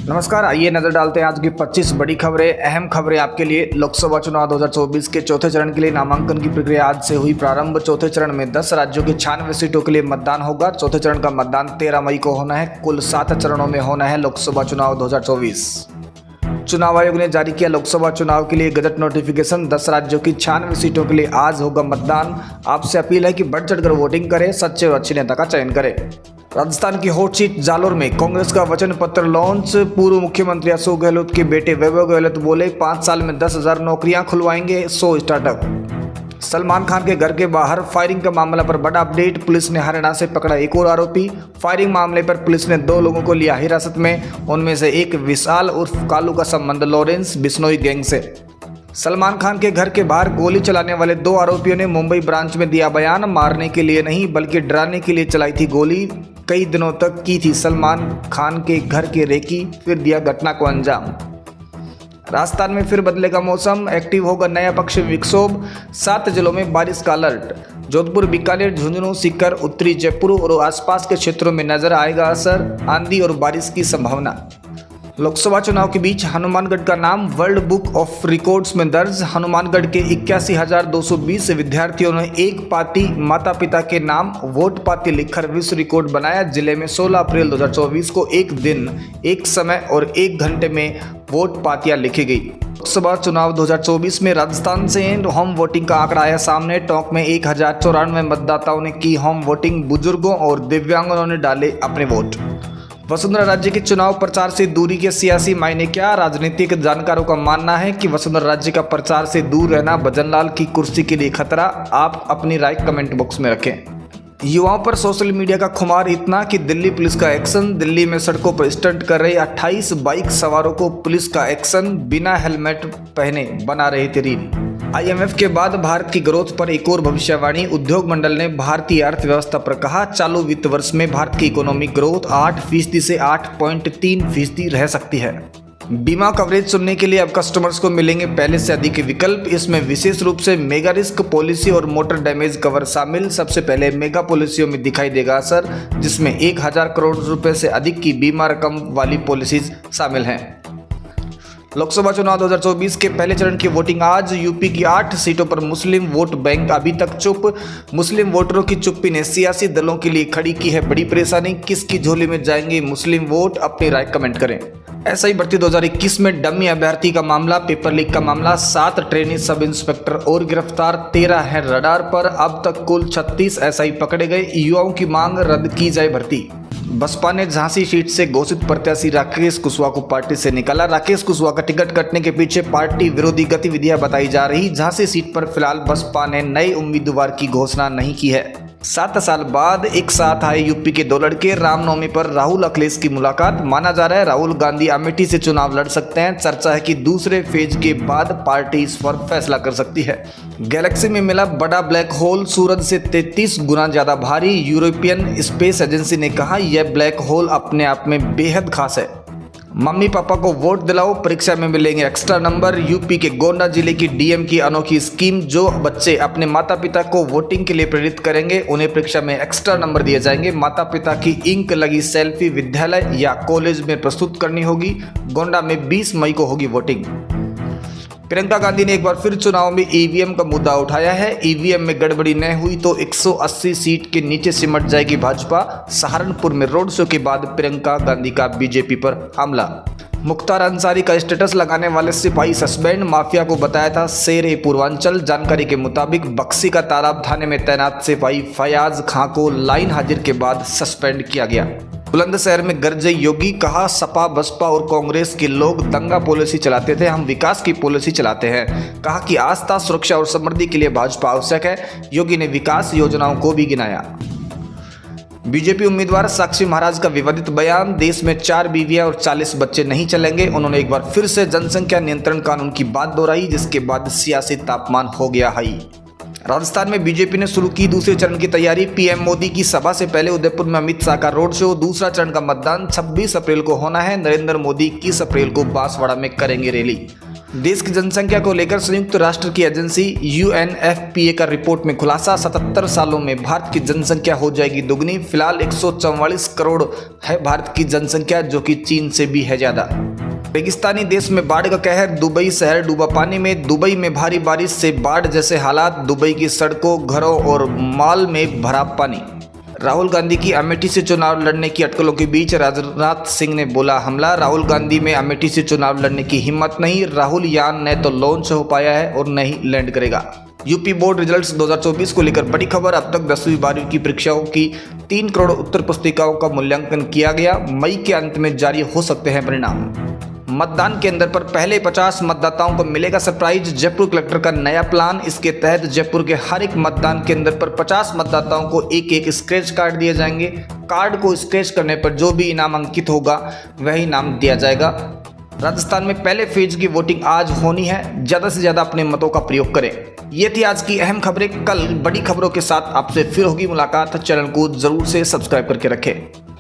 नमस्कार, आइए नजर डालते हैं आज की 25 बड़ी खबरें, अहम खबरें आपके लिए। लोकसभा चुनाव 2024 के चौथे चरण के लिए नामांकन की प्रक्रिया आज से हुई प्रारंभ। चौथे चरण में 10 राज्यों की 96 सीटों के लिए मतदान होगा। चौथे चरण का मतदान 13 मई को होना है। कुल 7 चरणों में होना है लोकसभा चुनाव 2024। चुनाव आयोग ने जारी किया लोकसभा चुनाव के लिए गजट नोटिफिकेशन। 10 राज्यों की 96 सीटों के लिए आज होगा मतदान। आपसे अपील है कि बढ़ चढ़कर वोटिंग करें, सच्चे और अच्छे नेता का चयन करें। राजस्थान की हॉट सीट जालोर में कांग्रेस का वचन पत्र लॉन्च। पूर्व मुख्यमंत्री अशोक गहलोत के बेटे वैभव गहलोत बोले 5 साल में 10,000 नौकरियां खुलवाएंगे 100 स्टार्टअप। सलमान खान के घर के बाहर फायरिंग का मामला पर बड़ा अपडेट। पुलिस ने हरियाणा से पकड़ा एक और आरोपी। फायरिंग मामले पर पुलिस ने 2 लोगों को लिया हिरासत में। उनमें से एक विशाल उर्फ कालू का संबंध लॉरेंस बिश्नोई गैंग से। सलमान खान के घर के बाहर गोली चलाने वाले 2 आरोपियों ने मुंबई ब्रांच में दिया बयान। मारने के लिए नहीं बल्कि डराने के लिए चलाई थी गोली। कई दिनों तक की थी सलमान खान के घर की रेकी, फिर दिया घटना को अंजाम। राजस्थान में फिर बदलेगा मौसम, एक्टिव होगा नया पश्चिमी विक्षोभ। 7 जिलों में बारिश का अलर्ट। जोधपुर, बीकानेर, झुंझुनू, सीकर, उत्तरी जयपुर और आसपास के क्षेत्रों में नजर आएगा असर। आंधी और बारिश की संभावना। लोकसभा चुनाव के बीच हनुमानगढ़ का नाम वर्ल्ड बुक ऑफ रिकॉर्ड्स में दर्ज। हनुमानगढ़ के 81,220 विद्यार्थियों ने एक पाती माता पिता के नाम वोट पाती लिखकर विश्व रिकॉर्ड बनाया। जिले में 16 अप्रैल 2024 को एक दिन, एक समय और 1 घंटे में वोट पातियां लिखी गई। लोकसभा चुनाव 2024 में राजस्थान से होम वोटिंग का आंकड़ा आया सामने। टोंक में 1094 मतदाताओं ने की होम वोटिंग। बुजुर्गों और दिव्यांगों ने डाले अपने वोट। वसुंधरा राज्य के चुनाव प्रचार से दूरी के सियासी मायने क्या? राजनीतिक जानकारों का मानना है कि वसुंधरा राज्य का प्रचार से दूर रहना भजनलाल की कुर्सी के लिए खतरा। आप अपनी राय कमेंट बॉक्स में रखें। युवाओं पर सोशल मीडिया का खुमार इतना कि दिल्ली पुलिस का एक्शन। दिल्ली में सड़कों पर स्टंट कर रहे 28 बाइक सवारों को पुलिस का एक्शन। बिना हेलमेट पहने बना रहे थे रील। IMF के बाद भारत की ग्रोथ पर एक और भविष्यवाणी। उद्योग मंडल ने भारतीय अर्थव्यवस्था पर कहा चालू वित्त वर्ष में भारत की इकोनॉमिक ग्रोथ 8% से 8.3% रह सकती है। बीमा कवरेज चुनने के लिए अब कस्टमर्स को मिलेंगे पहले से अधिक विकल्प। इसमें विशेष रूप से मेगा रिस्क पॉलिसी और मोटर डैमेज कवर शामिल। सबसे पहले मेगा पॉलिसियों में दिखाई देगा असर, जिसमें 1,000 करोड़ रुपए से अधिक की बीमा रकम वाली पॉलिसीज शामिल हैं। लोकसभा चुनाव 2024 के पहले चरण की वोटिंग आज। यूपी की 8 सीटों पर मुस्लिम वोट बैंक अभी तक चुप। मुस्लिम वोटरों की चुप्पी ने सियासी दलों के लिए खड़ी की है बड़ी परेशानी। किसकी झोली में जाएंगे मुस्लिम वोट? अपनी राय कमेंट करें। SI भर्ती 2021 में डमी अभ्यर्थी का मामला, पेपर लीक का मामला। 7 ट्रेनी सब इंस्पेक्टर और गिरफ्तार, 13 हैं रडार पर। अब तक कुल 36 SI पकड़े गए। युवाओं की मांग रद्द की जाए भर्ती। बसपा ने झांसी सीट से घोषित प्रत्याशी राकेश कुशवाहा को पार्टी से निकाला। राकेश कुशवाहा का टिकट कटने के पीछे पार्टी विरोधी गतिविधियां बताई जा रही। झांसी सीट पर फिलहाल बसपा ने नए उम्मीदवार की घोषणा नहीं की है। 7 साल बाद एक साथ आए यूपी के 2 लड़के। रामनवमी पर राहुल अखिलेश की मुलाकात। माना जा रहा है राहुल गांधी अमेठी से चुनाव लड़ सकते हैं। चर्चा है कि दूसरे फेज के बाद पार्टी इस पर फैसला कर सकती है। गैलेक्सी में मिला बड़ा ब्लैक होल, सूरज से 33 गुना ज्यादा भारी। यूरोपियन स्पेस एजेंसी ने कहा यह ब्लैक होल अपने आप में बेहद खास है। मम्मी पापा को वोट दिलाओ, परीक्षा में मिलेंगे एक्स्ट्रा नंबर। यूपी के गोंडा जिले की DM की अनोखी स्कीम। जो बच्चे अपने माता पिता को वोटिंग के लिए प्रेरित करेंगे उन्हें परीक्षा में एक्स्ट्रा नंबर दिए जाएंगे। माता पिता की इंक लगी सेल्फी विद्यालय या कॉलेज में प्रस्तुत करनी होगी। गोंडा में 20 मई को होगी वोटिंग। प्रियंका गांधी ने एक बार फिर चुनाव में EVM का मुद्दा उठाया है। EVM में गड़बड़ी न हुई तो 180 सीट के नीचे सिमट जाएगी भाजपा। सहारनपुर में रोड शो के बाद प्रियंका गांधी का BJP पर हमला। मुख्तार अंसारी का स्टेटस लगाने वाले सिपाही सस्पेंड। माफिया को बताया था शेर ए पूर्वांचल। जानकारी के मुताबिक बक्सी का तालाब थाने में तैनात सिपाही फयाज खां को लाइन हाजिर के बाद सस्पेंड किया गया। बुलंदशहर में गरजे योगी, कहा सपा बसपा और कांग्रेस के लोग दंगा पॉलिसी चलाते थे, हम विकास की पॉलिसी चलाते हैं। कहा कि आस्था, सुरक्षा और समृद्धि के लिए भाजपा आवश्यक है। योगी ने विकास योजनाओं को भी गिनाया। BJP उम्मीदवार साक्षी महाराज का विवादित बयान। देश में 4 बीवियां और 40 बच्चे नहीं चलेंगे। उन्होंने एक बार फिर से जनसंख्या नियंत्रण कानून की बात दोहराई, जिसके बाद सियासी तापमान हो गया हाई। राजस्थान में बीजेपी ने शुरू की दूसरे चरण की तैयारी। पीएम मोदी की सभा से पहले उदयपुर में अमित शाह का रोड शो। दूसरा चरण का मतदान 26 अप्रैल को होना है। नरेंद्र मोदी 21 अप्रैल को बांसवाड़ा में करेंगे रैली। देश की जनसंख्या को लेकर संयुक्त राष्ट्र की एजेंसी UNFPA का रिपोर्ट में खुलासा। 77 सालों में भारत की जनसंख्या हो जाएगी दुगनी। फिलहाल 144 करोड़ है भारत की जनसंख्या, जो कि चीन से भी है ज्यादा। रेगिस्तानी देश में बाढ़ का कहर। दुबई शहर डूबा पानी में। दुबई में भारी बारिश से बाढ़ जैसे हालात। दुबई की सड़कों, घरों और मॉल में भरा पानी। राहुल गांधी की अमेठी से चुनाव लड़ने की अटकलों के बीच राजनाथ सिंह ने बोला हमला। राहुल गांधी में अमेठी से चुनाव लड़ने की हिम्मत नहीं। राहुल यान न तो लॉन्च हो पाया है और न ही लैंड करेगा। यूपी बोर्ड रिजल्ट्स 2024 को लेकर बड़ी खबर। अब तक 10वीं 12वीं की परीक्षाओं की 3 करोड़ उत्तर पुस्तिकाओं का मूल्यांकन किया गया। मई के अंत में जारी हो सकते हैं परिणाम। मतदान केंद्र पर पहले 50 मतदाताओं को मिलेगा सरप्राइज। जयपुर कलेक्टर का नया प्लान। इसके तहत जयपुर के हर एक मतदान केंद्र पर 50 मतदाताओं को एक स्क्रैच कार्ड दिए जाएंगे। कार्ड को स्क्रैच करने पर जो भी इनाम अंकित होगा वही इनाम दिया जाएगा। राजस्थान में पहले फेज की वोटिंग आज होनी है। ज़्यादा से ज़्यादा अपने मतों का प्रयोग करें। ये थी आज की अहम खबरें। कल बड़ी खबरों के साथ आपसे फिर होगी मुलाकात। चैनल को जरूर से सब्सक्राइब करके रखें।